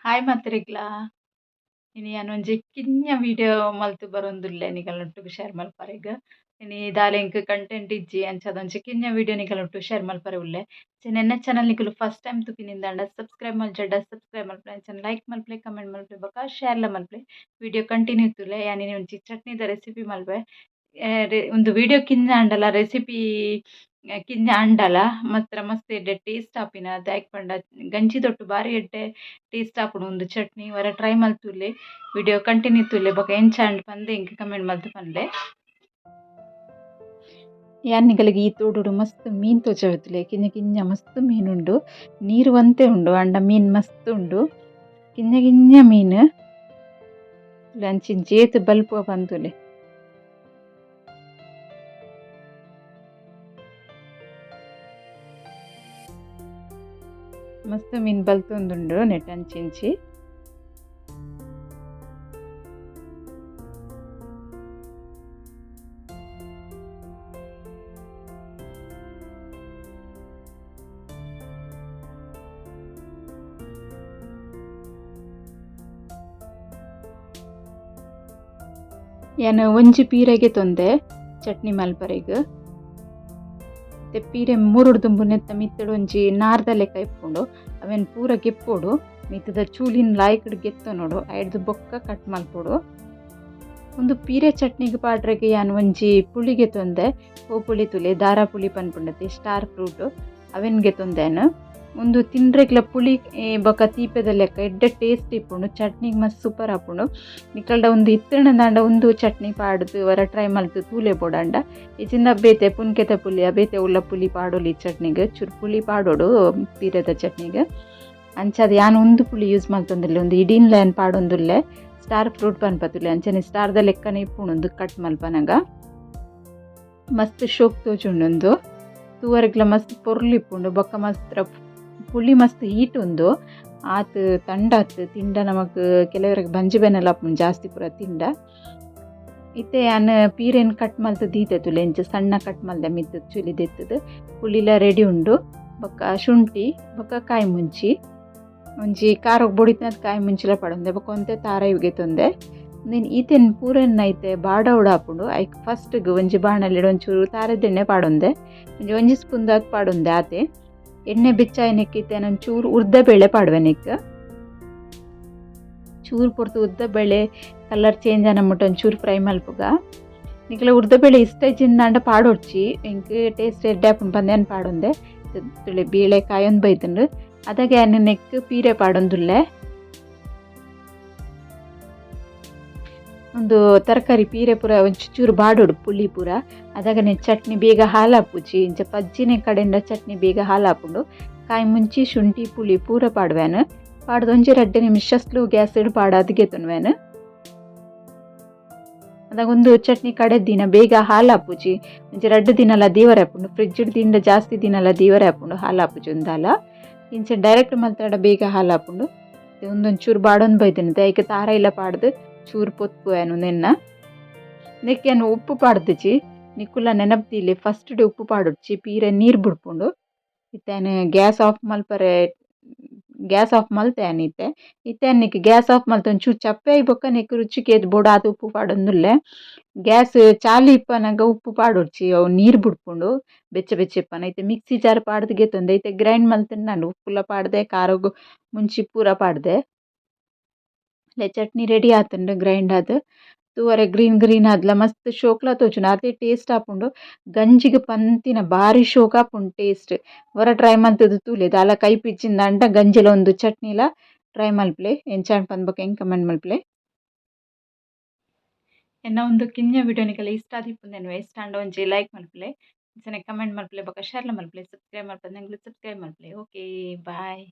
Hi ಮಾತ್ರೆಗ್ಲಾ ಇನಿ ಯಾನೊಂಜಿ ಕಿಂಜ video ಮಲ್ತು ಬರೊಂದುಲ್ಲೆ ನಿಕಲ್ನೊಟ್ಟುಗು share ಮಲ್ಪರೆಗ್ ಇನಿ ದಾಲೆಂಕ್ content ಇಜ್ಜಿ ಅಂಚಾದೊಂಜಿ ಕಿಂಜ ವಿಡಿಯೋ ನಿಕಲ್ನೊಟ್ಟು ಶೇರ್ ಮಲ್ಪರೆ ಉಲ್ಲೆ ನೆನ್ನ ಚಾನಲ್ ನಿಕುಲು ಫಸ್ಟ್ ಟೈಮ್ ತುಪಿನಿಂದಾಂಡ ಸಬ್ಸ್ಕ್ರೈಬ್ ಮಲ್ಚೆಡ್ಡ ಸಬ್ಸ್ಕ್ರೈಬ್ ಮಲ್ಪರೆ ಅಂಚನೆ ಲೈಕ್ ಮಲ್ಪಲೆ ಕಮೆಂಟ್ ಮಲ್ಪಲೆ ಬೊಕ ಶೇರ್ಲ ಮಲ್ಪಲೆ ವಿಡಿಯೋ ಕಂಟಿನ್ಯೂ ಇತ್ತುಲೆ ಯಾನಿನಿ ಒಂಜಿ ಚಟ್ನಿದ ರೆಸಿಪಿ ಮಲ್ಪೆ ಒಂದು ವಿಡಿಯೋ ಕಿಂಜ ಆಂಡಲ ರೆಸಿಪಿ ಕಿಂಜ ಆಂಡಲ ಮಾತ್ರ ಮಸ್ತ್ ಎಡ್ಡೆ ಟೇಸ್ಟ್ ಆಪಿನ ದಾಯಕ್ ಪಂಡ ಗಂಜಿ ತೊಟ್ಟು ಬಾರಿ ಎಡ್ಡೆ ಟೇಸ್ಟ್ ಆಪುಂಡು ಒಂದು ಚಟ್ನಿ ವರ ಟ್ರೈ ಮಲ್ತುಲ್ಲೆ ವಿಡಿಯೋ ಕಂಟಿನ್ಯೂ ಇತ್ತುಲ್ಲೆ ಬೊಕ ಎಂಚ ಆಂಡ್ ಪಂದೆ ಎಂಕ್ ಕಮೆಂಟ್ ಮಲ್ತು ಪನ್ಲೆ ಯಾನ್ನಿಗಳಿಗೆ ಈ ತೋಡುಡು ಮಸ್ತ್ ಮೀನ್ ತೋಜಾವತ್ತುಲೆ ಕಿಂಜ ಕಿಂಜ ಮಸ್ತ್ ಮೀನುಂಡು ನೀರು ಒಂತೆ ಉಂಡು ಅಂಡ ಮೀನ್ ಮಸ್ತ್ ಉಂಡು ಕಿಂಜ ಕಿಂಜ ಮೀನ್ ಅಂಚಿನ ಜೇತ್ ಬಲ್ಪುವ ಬಂತುಲೆ ಮಸ್ತ್ ಮೀನ್ ಬಲ್ತೊಂದುಂಡು ನೆಟ್ ಅಂಚಿಂಚಿ ಯಾನ್ ಒಂಜಿ ಪೀರೆಗೆ ತೊಂದೆ ಚಟ್ನಿ ಮಲ್ಪರೆಗ್ ಪೀರೆ ಮೂರುಡು ದುಂಬು ನೆತ್ತ ಮಿತ್ತಡು ಒಂಜಿ ನಾರ್ದ ಲೆಕ್ಕ ಇಪ್ಪುಂಡು ಅವೆನ್ ಪೂರ ಗೆಪ್ಪೋಡು ಮಿತ್ತದ ಚೂಲಿನ ಲಾಯ್ಕಡ್ ಗೆತ್ತನೋಡು ಐಡ್ದು ಬೊಕ್ಕ ಕಟ್ ಮಲ್ಪೊಡು ಒಂದು ಪೀರೆ ಚಟ್ನಿಗ್ ಪಾಡ್ರೆಗ್ ಯಾನ್ ಒಂಜಿ ಪುಳಿಗೆ ತೊಂದೆ ಓ ಪುಳಿ ತುಲೆ ದಾರ ಪುಳಿ ಪನ್ಪುಂಡತೆ ಸ್ಟಾರ್ ಫ್ರೂಟ್ ಅವೆನ್ಗೆ ತೊಂದೆನ್ ಒಂದು ತಿನ್ರೆಗ್ಲ ಪುಳಿ ಬೊಕ ತೀಪೆದ ಲೆಕ್ಕ ಎಡ್ಡೆ ಟೇಸ್ಟ್ ಇಪ್ಪುಂಡು ಚಟ್ನಿಗ್ ಮಸ್ತ್ ಸೂಪರ್ ಆಪುಂಡು ನಿಕಲ್ಡ ಒಂದು ಇತ್ತಿಣದಾಂಡ ಒಂದು ಚಟ್ನಿ ಪಾಡ್ದು ವರ ಟ್ರೈ ಮಲ್ತು ತೂಲೆ ಬೋಡಾಂಡ ಇಜಿಂದ ಬೇತೆ ಪುನ್ಕೆತ ಪುಲಿ ಬೇತೆ ಉಲ್ಲ ಪುಲಿ ಪಾಡೋಲಿ ಚಟ್ನಿಗ್ ಚೂರು ಪುಳಿ ಪಾಡೋಡು ಪೀರೆದ ಚಟ್ನಿಗ್ ಅಂಚಾದ ಯಾನ್ ಒಂದು ಪುಳಿ ಯೂಸ್ ಮಲ್ತೊಂದುಲ್ಲೆ ಒಂದು ಇಡೀನ್ ಲೈನ್ ಪಾಡೊಂದುಲ್ಲೆ ಸ್ಟಾರ್ ಫ್ರೂಟ್ ಪನ್ಪತುಲ್ಲೆ ಅಂಚನೆ ಸ್ಟಾರ್ದ ಲೆಕ್ಕನೆ ಇಪ್ಪುಂಡು ಕಟ್ ಮಲ್ಪನಗ ಮಸ್ತ್ ಶೋಕ್ ತೋಜುಂಡು ತೂವರೆಗ್ಲ ಮಸ್ತ್ ಪೊರ್ಲಿಪ್ಪುಂಡು ಬೊಕ್ಕ ಮಸ್ತ್ ಪುಳಿ ಮಸ್ತ್ ಹೀಟ್ ಉಂದು ಆತ್ ತಂಡಾತ್ ತಿಂಡ ನಮಕ್ ಕೆಲವರಿಗೆ ಬಂಜಿ ಬೆನ್ನಲ ಜಾಸ್ತಿ ಪೂರ ತಿಂಡ ಇತ್ತೆ ಯಾನ್ ಪೀರೆನ್ ಕಟ್ ಮಲ್ತು ದೀತೆತುಲೆ ಎಂಚ ಸಣ್ಣ ಕಟ್ ಮಲ್ದೆ ಮಿತ್ತು ಚುಲಿ ದೆತ್ತದು ಪುಳಿಲ ರೆಡಿ ಉಂಡು ಬೊಕ್ಕ ಶುಂಠಿ ಬೊಕ್ಕ ಕಾಯಿ ಮುಂಚಿ ಒಂಜಿ ಕಾರಕ್ಕೆ ಬೊಡಿತನದ ಕಾಯಿ ಮುಂಚಿಲ ಪಡೊಂದೆ ಬೊಕ್ಕ ಒಂತೆ ತಾರ ಇವ್ಗೆ ತೊಂದೆ ನೀನು ಈತೆನ್ ಪೂರನ್ನ ಐತೆ ಬಾಡ ಉಡಾಪುಂಡು ಐಕ್ ಫಸ್ಟ್ಗೆ ಒಂಜಿ ಬಾಣಲಿಡ್ ಒಂಚೂರು ತಾರದೆಣ್ಣೆ ಪಾಡೊಂದೆ ಒಂಜಿ ಸ್ಪೂನ್ದಾದ್ ಪಾಡೊಂದೆ ಆತೆ ಎಣ್ಣೆ ಬೆಚ್ಚಾಯನೆಕ್ಕಿತ್ತೆ ಒಂಚೂರು ಉರ್ದ ಬೇಳೆ ಪಾಡುವೆನೆಕ್ ಚೂರು ಪೊರ್ತು ಉದ್ದ ಬೇಳೆ ಕಲರ್ ಚೇಂಜ್ ಆನಮುಟ್ಟ ಒಂಚೂರು ಫ್ರೈ ಮಲ್ಪುಗ ನಿಕ್ಲ ಉರ್ದ ಬೇಳೆ ಇಷ್ಟ ಜಿನ್ನಾಂಡ ಪಾಡೊಡ್ಚಿ ಎಂಕ್ ಟೇಸ್ಟ್ ಎಡ್ಡೆ ಆಪುಂಡು ಪಂದ್ಯಾನ್ ಪಾಡೊಂದೆ ತುಳೆ ಬೇಳೆ ಕಾಯೊಂದು ಬೈತುಂಡು ಅದಾಗೆ ಅನ್ನ ನೆಕ್ ಪೀರೆ ಪಾಡೊಂದುಲ್ಲೆ ಒಂದು ತರಕಾರಿ ಪೀರೆ ಪೂರ ಒಂಚೂರು ಬಾಡೋಡು ಪುಳಿ ಪೂರ ಅದಾಗನೆ ಚಟ್ನಿ ಬೇಗ ಹಾಲಾಪುಜಿ ಇಂಚ ಪಜ್ಜಿನ ಕಡೆಯಿಂದ ಚಟ್ನಿ ಬೇಗ ಹಾಲಾಪುಂಡು ಕಾಯಿ ಮುಂಚಿ ಶುಂಠಿ ಪುಳಿ ಪೂರ ಪಾಡುವೆನು ಪಾಡ್ದು ಒಂಜಿ 2 ನಿಮಿಷಸ್ಲು ಗ್ಯಾಸ್ ಇಡು ಪಾಡಾದ್ಗೆ ತೊನ್ವೆನು ಅದಾಗ ಒಂದು ಚಟ್ನಿ ಕಡೆ ದಿನ ಬೇಗ ಹಾಲಾಪುಜಿ ಒಂಜಿ 2 ದಿನಲ ದೀವರೆ ಆಪುಂಡು ಫ್ರಿಜ್ ದಿಂದ ಜಾಸ್ತಿ ದಿನಲ ದೀವರೆ ಆಪುಂಡು ಹಾಲಾಪುಜಿ ಒಂದಾಲ ಇಂಚ ಡೈರೆಕ್ಟ್ ಮಲ್ತಾಡ ಬೇಗ ಹಾಲಾಪುಂಡು ಒಂದೊಂಚೂರು ಬಾಡೊಂದು ಬೈತೇನೆ ದೈಕ ತಾರ ಇಲ್ಲ ಪಾಡ್ದು ಚೂರು ಪೊತ್ಪುವೆನು ನೆಕ್ಕೇನು ಉಪ್ಪು ಪಾಡ್ದಿಚ್ಚಿ ನಿಕ್ಕುಲ ನೆನಪ್ತಿಲಿ ಫಸ್ಟ್ ಡೇ ಉಪ್ಪು ಪಾಡೊಡ್ಚಿ ಪೀರೆ ನೀರು ಬಿಡ್ಪುಂಡು ಇತ್ತೇನು ಗ್ಯಾಸ್ ಆಫ್ ಮಲ್ತೇನು ಇತ್ತೇನು ನಿಕ್ ಗ್ಯಾಸ್ ಆಫ್ ಮಲ್ತ ಒಂಚೂರು ಚಪ್ಪೆ ಬೊಕ್ಕ ನೆಕ್ ರುಚಿಗೆ ಎದ್ದು ಬೋಡಾದ ಉಪ್ಪು ಪಾಡೊಂದುಲ್ಲೆ ಗ್ಯಾಸ್ ಚಾಲಿ ಇಪ್ಪನಾಗ ಉಪ್ಪು ಪಾಡೊಡ್ಚಿ ಅವು ನೀರು ಬಿಡ್ಪುಂಡು ಬೆಚ್ಚ ಇಪ್ಪನ ಐತೆ ಮಿಕ್ಸಿ ಜಾರ್ ಪಾಡ್ದಿಗೆ ತೊಂದೆ ಐತೆ ಗ್ರೈಂಡ್ ಮಲ್ತೇನೆ ನಾನು ಉಪ್ಪುಲ ಪಾಡ್ದೆ ಖಾರಗು ಮುಂಚಿ ಪೂರ ಪಾಡ್ದೆ ಚಟ್ನಿ ರೆಡಿ ಆತುಂಡು ಗ್ರೈಂಡ್ ಆದ್ ತೂವರೆ ಗ್ರೀನ್ ಆದ್ಲ ಮಸ್ತ್ ಶೋಕ್ಲ ತೋಜುಂಡು ಅದೇ ಟೇಸ್ಟ್ ಆಪುಂಡು ಗಂಜಿಗೆ ಪಂತಿನ ಬಾರಿ ಶೋಕ್ ಆಪುಂಡು ಟೇಸ್ಟ್ ವರ ಟ್ರೈ ಮಲ್ತದು ತೂಲೆ ದಾಲ ಕೈ ಪಿಚ್ಚಿಂದ ಗಂಜಿಲ ಒಂದು ಚಟ್ನಿಲ ಟ್ರೈ ಮಲ್ಪಲೆ ಎಂಚಾಣ್ ಪಂದ್ಬಕ ಹೆಂಗ್ ಕಮೆಂಟ್ ಮಲ್ಪಲೆ ಎನ್ನ ಒಂದು ಕಿಂಜ ವಿಡಿಯೋ ನಿಕಲೆ ಇಷ್ಟ ಆದಿಪ್ಪುಂದೆನು ಇಷ್ಟ ಆಂಡ ಒಂಜಿ ಲೈಕ್ ಮಲ್ಪಲೆ ಕಮೆಂಟ್ ಮಲ್ಪಲೆ ಬೊಕ ಶೇರ್ಲ ಮಲ್ಪಲೆ ಸಬ್ಸ್ಕ್ರೈಬ್ ಮಲ್ಪಲೆ ಸಬ್ಸ್ಕ್ರೈಬ್ ಮಲ್ಪಲೆ ಓಕೆ ಬಾಯ್.